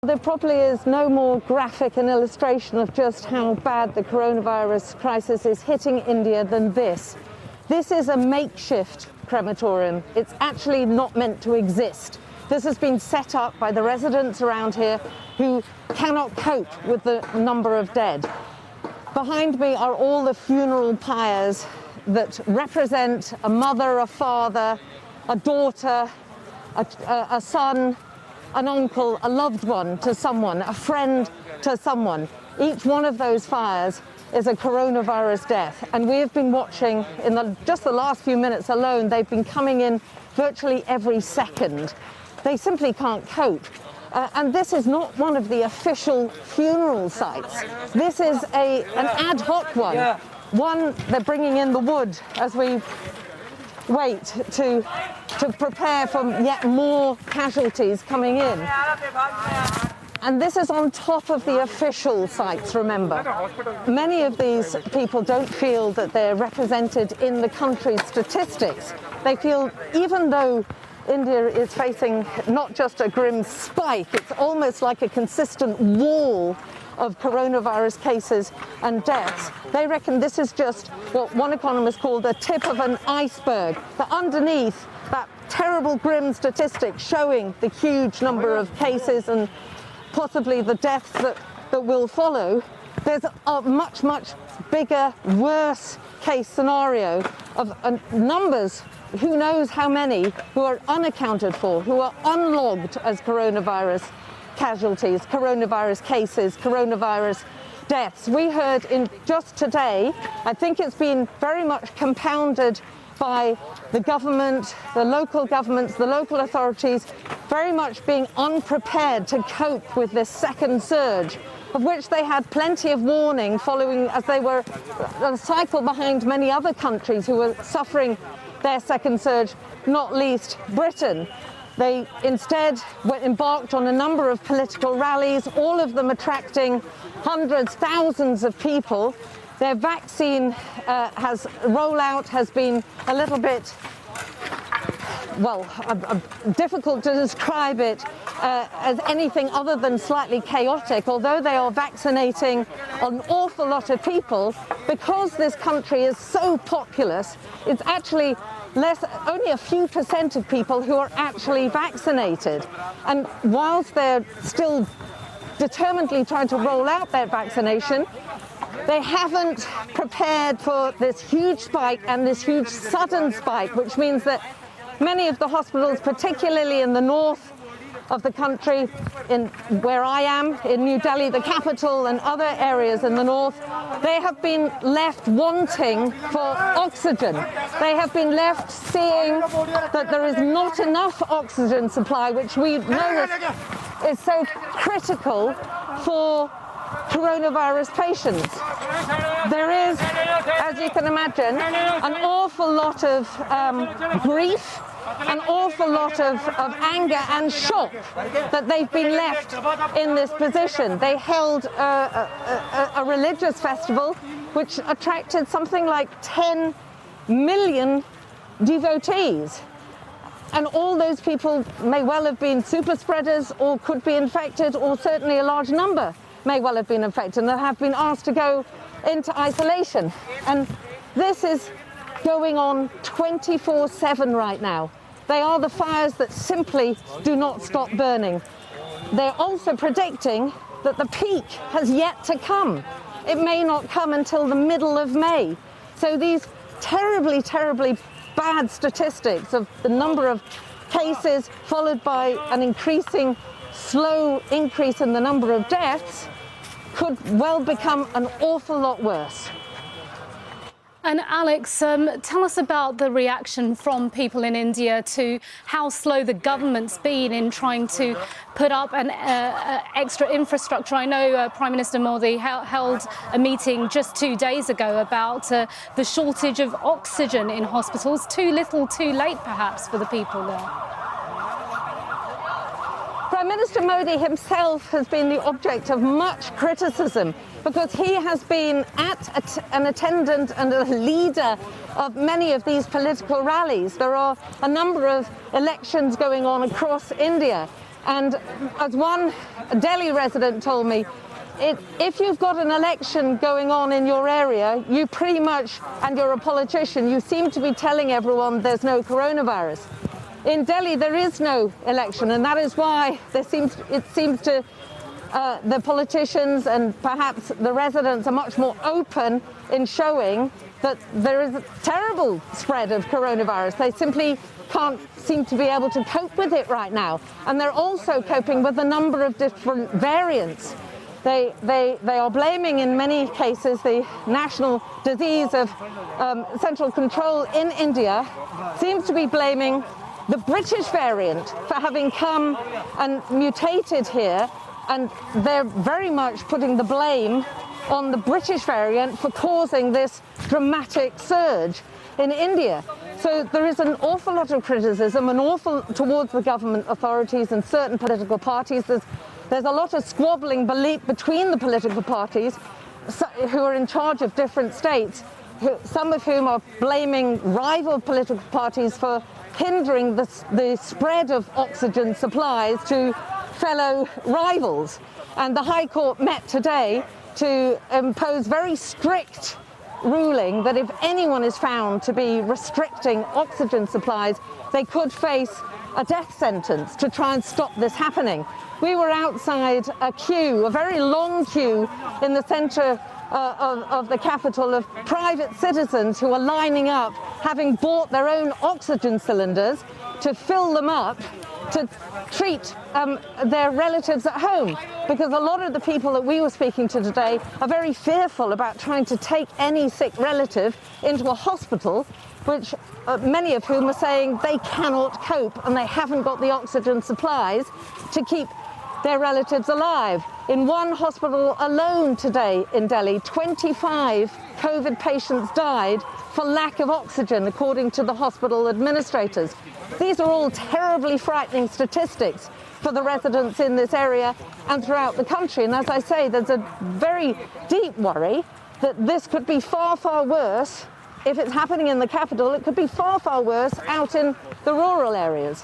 There probably is no more graphic an illustration of just how bad the coronavirus crisis is hitting India than this. This is a makeshift crematorium. It's actually not meant to exist. This has been set up by the residents around here who cannot cope with the number of dead. Behind me are all the funeral pyres that represent a mother, a father, a daughter, a son, an uncle, a loved one to someone, a friend to someone. Each one of those fires is a coronavirus death. And we have been watching, in just the last few minutes alone, they've been coming in virtually every second. They simply can't cope. And this is not one of the official funeral sites. This is an ad hoc one. One, they're bringing in the wood as we wait to prepare for yet more casualties coming in. And this is on top of the official sites, remember. Many of these people don't feel that they're represented in the country's statistics. They feel, even though India is facing not just a grim spike, it's almost like a consistent wall of coronavirus cases and deaths. They reckon this is just what one economist called the tip of an iceberg. That underneath that terrible grim statistic showing the huge number of cases and possibly the deaths that will follow, there's a much, much bigger, worse case scenario of numbers, who knows how many, who are unaccounted for, who are unlogged as coronavirus casualties, coronavirus cases, coronavirus deaths. We heard in just today, I think it's been very much compounded by the government, the local governments, the local authorities, very much being unprepared to cope with this second surge, of which they had plenty of warning following, as they were a cycle behind many other countries who were suffering their second surge, not least Britain. They instead embarked on a number of political rallies, all of them attracting hundreds, thousands of people. Their vaccine rollout has been a little bit, well, difficult to describe it as anything other than slightly chaotic, although they are vaccinating an awful lot of people. Because this country is so populous, it's actually only a few % of people who are actually vaccinated. And whilst they're still determinedly trying to roll out their vaccination, they haven't prepared for this huge spike and this huge sudden spike, which means that many of the hospitals, particularly in the north of the country, in where I am, in New Delhi, the capital, and other areas in the north, they have been left wanting for oxygen. They have been left seeing that there is not enough oxygen supply, which we know is so critical for coronavirus patients. There is, as you can imagine, an awful lot of grief, an awful lot of anger and shock that they've been left in this position. They held a religious festival which attracted something like 10 million devotees. And all those people may well have been super spreaders, or could be infected, or certainly a large number may well have been infected and have been asked to go into isolation. And this is going on 24/7 right now. They are the fires that simply do not stop burning. They're also predicting that the peak has yet to come. It may not come until the middle of May. So these terribly, terribly bad statistics of the number of cases followed by an increasing, slow increase in the number of deaths could well become an awful lot worse. And Alex, tell us about the reaction from people in India to how slow the government's been in trying to put up an extra infrastructure. I know Prime Minister Modi held a meeting just 2 days ago about the shortage of oxygen in hospitals. Too little, too late, perhaps, for the people there. Prime Minister Modi himself has been the object of much criticism because he has been an attendant and a leader of many of these political rallies. There are a number of elections going on across India, And as one Delhi resident told me, if you've got an election going on in your area, you pretty much, and you're a politician, you seem to be telling everyone there's no coronavirus. In Delhi, there is no election, and that is why the politicians and perhaps the residents are much more open in showing that there is a terrible spread of coronavirus. They simply can't seem to be able to cope with it right now. And they're also coping with a number of different variants. They are blaming, in many cases, the national disease of central control in India seems to be blaming the British variant for having come and mutated here, and they're very much putting the blame on the British variant for causing this dramatic surge in India. So there is an awful lot of criticism, towards the government authorities and certain political parties. There's a lot of squabbling between the political parties who are in charge of different states, some of whom are blaming rival political parties for hindering the spread of oxygen supplies to fellow rivals. And the High Court met today to impose very strict ruling that if anyone is found to be restricting oxygen supplies, they could face a death sentence to try and stop this happening. We were outside a very long queue in the centre of the capital of private citizens who are lining up, having bought their own oxygen cylinders to fill them up to treat their relatives at home, because a lot of the people that we were speaking to today are very fearful about trying to take any sick relative into a hospital, which many of whom are saying they cannot cope and they haven't got the oxygen supplies to keep their relatives alive. In one hospital alone today in Delhi, 25 COVID patients died for lack of oxygen, according to the hospital administrators. These are all terribly frightening statistics for the residents in this area and throughout the country. And as I say, there's a very deep worry that this could be far, far worse. If it's happening in the capital, it could be far, far worse out in the rural areas.